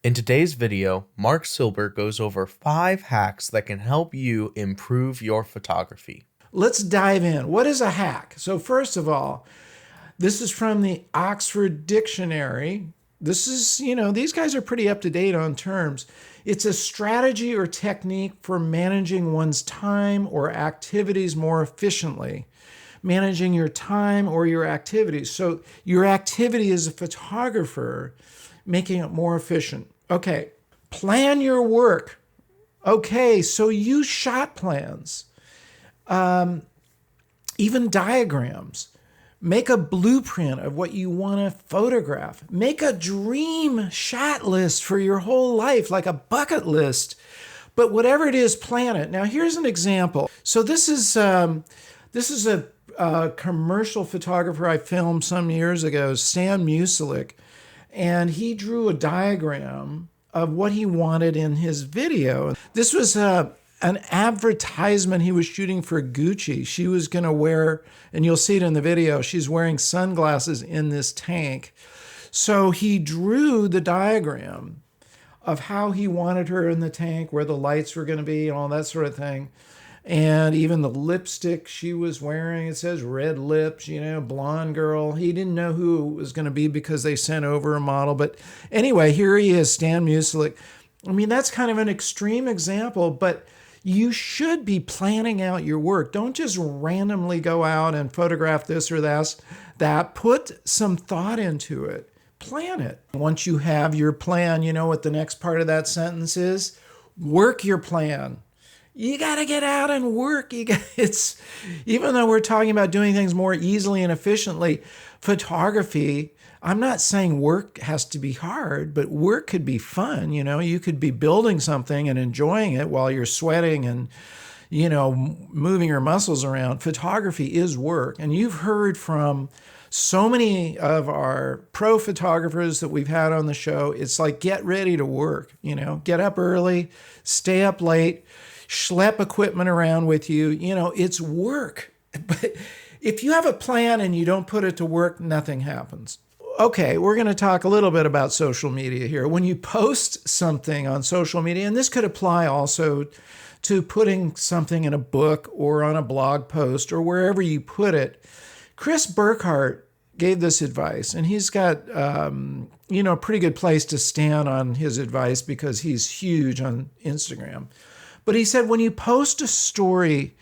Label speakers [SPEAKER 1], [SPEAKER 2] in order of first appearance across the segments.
[SPEAKER 1] In today's video, Marc Silber goes over 5 hacks that can help you improve your photography.
[SPEAKER 2] Let's dive in. What is a hack? So first of all, this is from the Oxford Dictionary. This is, these guys are pretty up to date on terms. It's a strategy or technique for managing one's time or activities more efficiently. Managing your time or your activities. So your activity as a photographer, making it more efficient. Okay, plan your work. Okay, so use shot plans, even diagrams. Make a blueprint of what you want to photograph. Make a dream shot list for your whole life, like a bucket list. But whatever it is, plan it. Now, here's an example. So this is a commercial photographer I filmed some years ago, Stan Musilik, and he drew a diagram of what he wanted in his video. This was an advertisement he was shooting for Gucci. She was going to wear, and you'll see it in the video, she's wearing sunglasses in this tank. So he drew the diagram of how he wanted her in the tank, where the lights were going to be, and all that sort of thing. And even the lipstick she was wearing, it says red lips, blonde girl. He didn't know who it was going to be because they sent over a model. But anyway, here he is, Stan Musilik. I mean, that's kind of an extreme example, but you should be planning out your work. Don't just randomly go out and photograph this or that. Put some thought into it. Plan it. Once you have your plan, you know what the next part of that sentence is? Work your plan. You got to get out and work. Even though we're talking about doing things more easily and efficiently, photography, I'm not saying work has to be hard, but work could be fun. You could be building something and enjoying it while you're sweating and, moving your muscles around. Photography is work. And you've heard from so many of our pro photographers that we've had on the show. It's like, get ready to work, get up early, stay up late, schlep equipment around with you. It's work. But if you have a plan and you don't put it to work, nothing happens. Okay, we're going to talk a little bit about social media here. When you post something on social media, and this could apply also to putting something in a book or on a blog post or wherever you put it, Chris Burkhardt gave this advice, and he's got a pretty good place to stand on his advice because he's huge on Instagram. But he said, when you post a story,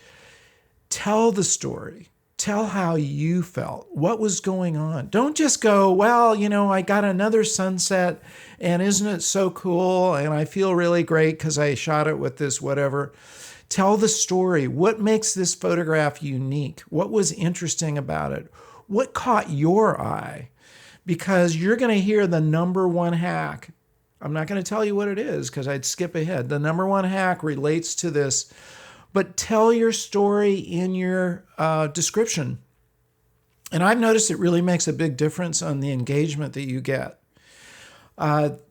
[SPEAKER 2] tell the story. Tell how you felt. What was going on? Don't just go, well, I got another sunset and isn't it so cool? And I feel really great because I shot it with this whatever. Tell the story. What makes this photograph unique? What was interesting about it? What caught your eye? Because you're going to hear the number one hack. I'm not going to tell you what it is because I'd skip ahead. The number one hack relates to this. But tell your story in your description. And I've noticed it really makes a big difference on the engagement that you get.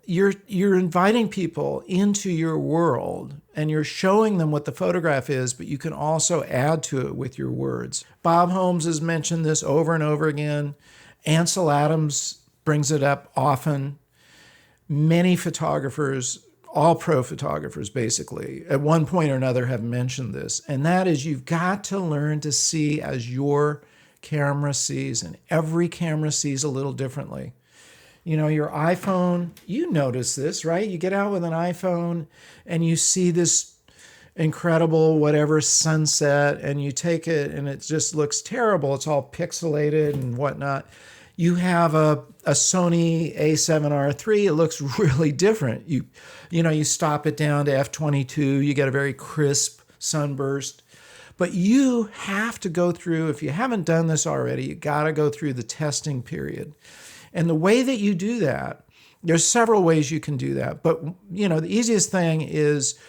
[SPEAKER 2] You're inviting people into your world and you're showing them what the photograph is, but you can also add to it with your words. Bob Holmes has mentioned this over and over again. Ansel Adams brings it up often. Many photographers, all pro photographers basically, at one point or another have mentioned this, and that is you've got to learn to see as your camera sees, and every camera sees a little differently. Your iPhone, you notice this, right? You get out with an iPhone and you see this incredible whatever sunset and you take it and it just looks terrible. It's all pixelated and whatnot. You have a Sony A7R III, it looks really different. You stop it down to f/22, you get a very crisp sunburst. But you have to go through, if you haven't done this already, you got to go through the testing period. And the way that you do that, there's several ways you can do that. But, the easiest thing is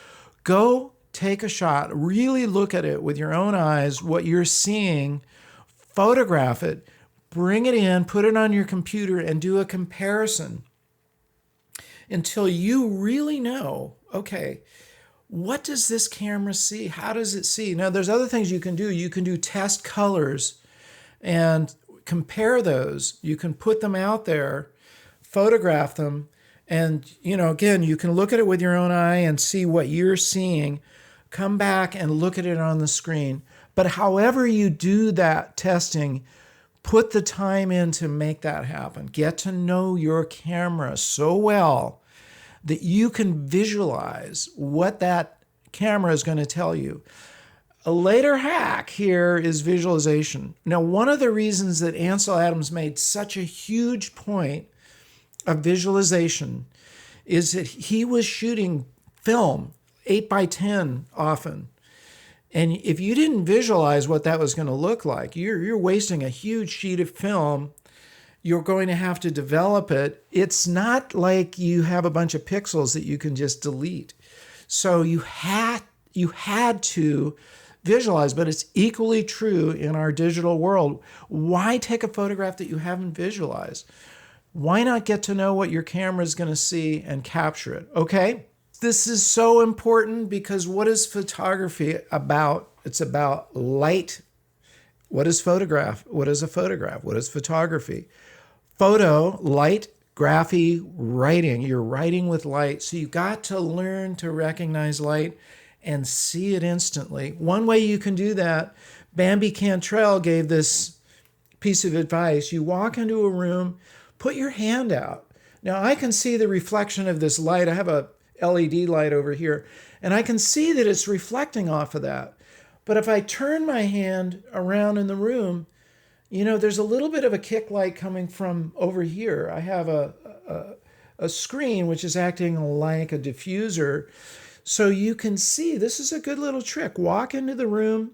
[SPEAKER 2] go take a shot, really look at it with your own eyes, what you're seeing, photograph it, bring it in, put it on your computer, and do a comparison until you really know, okay, what does this camera see? How does it see? Now, there's other things you can do. You can do test colors and compare those. You can put them out there, photograph them, And, again, you can look at it with your own eye and see what you're seeing. Come back and look at it on the screen. But however you do that testing, put the time in to make that happen. Get to know your camera so well that you can visualize what that camera is going to tell you. A later hack here is visualization. Now, one of the reasons that Ansel Adams made such a huge point of visualization is that he was shooting film 8x10 often. And if you didn't visualize what that was going to look like, you're wasting a huge sheet of film. You're going to have to develop it. It's not like you have a bunch of pixels that you can just delete. So you had to visualize, but it's equally true in our digital world. Why take a photograph that you haven't visualized? Why not get to know what your camera is going to see and capture it? Okay? This is so important because what is photography about? It's about light. What is photograph? What is a photograph? What is photography? Photo, light, graphy, writing. You're writing with light. So you've got to learn to recognize light and see it instantly. One way you can do that, Bambi Cantrell gave this piece of advice. You walk into a room, put your hand out. Now I can see the reflection of this light. I have a LED light over here, and I can see that it's reflecting off of that. But if I turn my hand around in the room, there's a little bit of a kick light coming from over here. I have a screen which is acting like a diffuser. So you can see, this is a good little trick. Walk into the room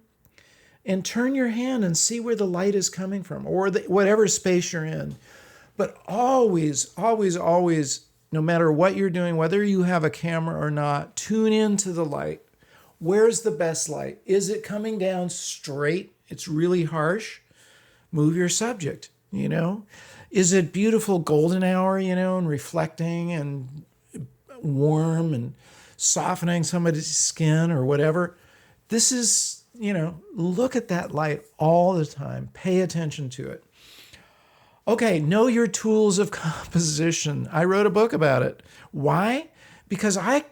[SPEAKER 2] and turn your hand and see where the light is coming from, or whatever space you're in. But always, always, always, no matter what you're doing, whether you have a camera or not, tune into the light. Where's the best light? Is it coming down straight? It's really harsh. Move your subject, Is it beautiful golden hour, and reflecting and warm and softening somebody's skin or whatever? This is, look at that light all the time. Pay attention to it. Okay, know your tools of composition. I wrote a book about it. Why? Because I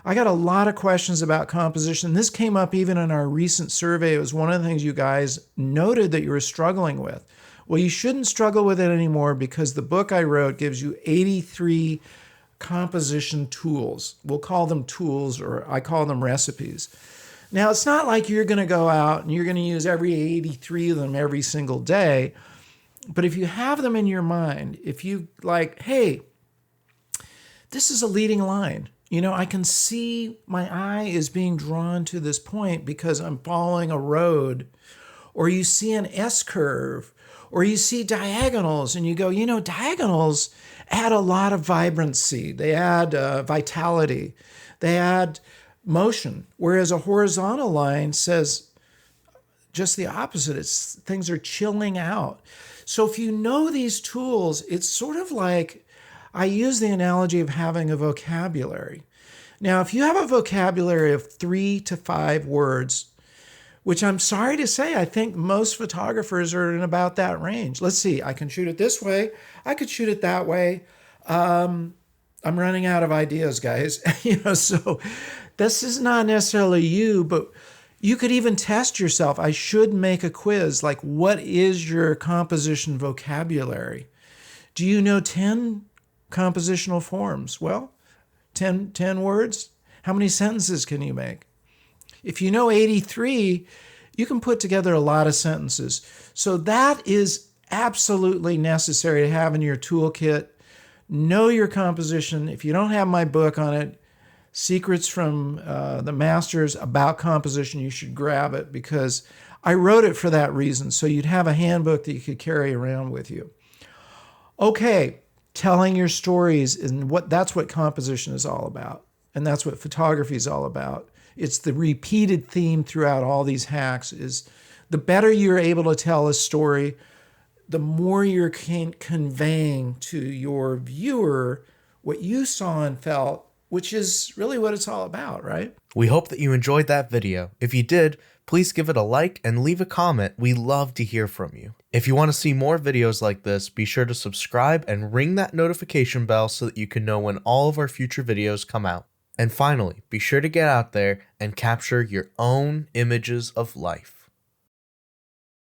[SPEAKER 2] got a lot of questions about composition. This came up even in our recent survey. It was one of the things you guys noted that you were struggling with. Well, you shouldn't struggle with it anymore because the book I wrote gives you 83 composition tools. We'll call them tools, or I call them recipes. Now, it's not like you're going to go out and you're going to use every 83 of them every single day. But if you have them in your mind, if you like, hey, this is a leading line. I can see my eye is being drawn to this point because I'm following a road, or you see an S curve, or you see diagonals and you go, diagonals add a lot of vibrancy. They add vitality. They add motion. Whereas a horizontal line says just the opposite. Things are chilling out. So if you know these tools, it's sort of like, I use the analogy of having a vocabulary. Now, if you have a vocabulary of 3 to 5 words, which I'm sorry to say, I think most photographers are in about that range. Let's see, I can shoot it this way. I could shoot it that way. I'm running out of ideas, guys. So this is not necessarily you, but you could even test yourself. I should make a quiz, like, what is your composition vocabulary? Do you know 10 compositional forms? Well, 10 words? How many sentences can you make? If you know 83, you can put together a lot of sentences. So that is absolutely necessary to have in your toolkit. Know your composition. If you don't have my book on it, Secrets from the Masters about composition, you should grab it because I wrote it for that reason. So you'd have a handbook that you could carry around with you. Okay, telling your stories, and that's what composition is all about. And that's what photography is all about. It's the repeated theme throughout all these hacks is the better you're able to tell a story, the more you're conveying to your viewer what you saw and felt, which is really what it's all about, right?
[SPEAKER 1] We hope that you enjoyed that video. If you did, Please give it a like and leave a comment. We love to hear from you. If you want to see more videos like this, be sure to subscribe and ring that notification bell so that you can know when all of our future videos come out. And finally, be sure to get out there and capture your own images of life.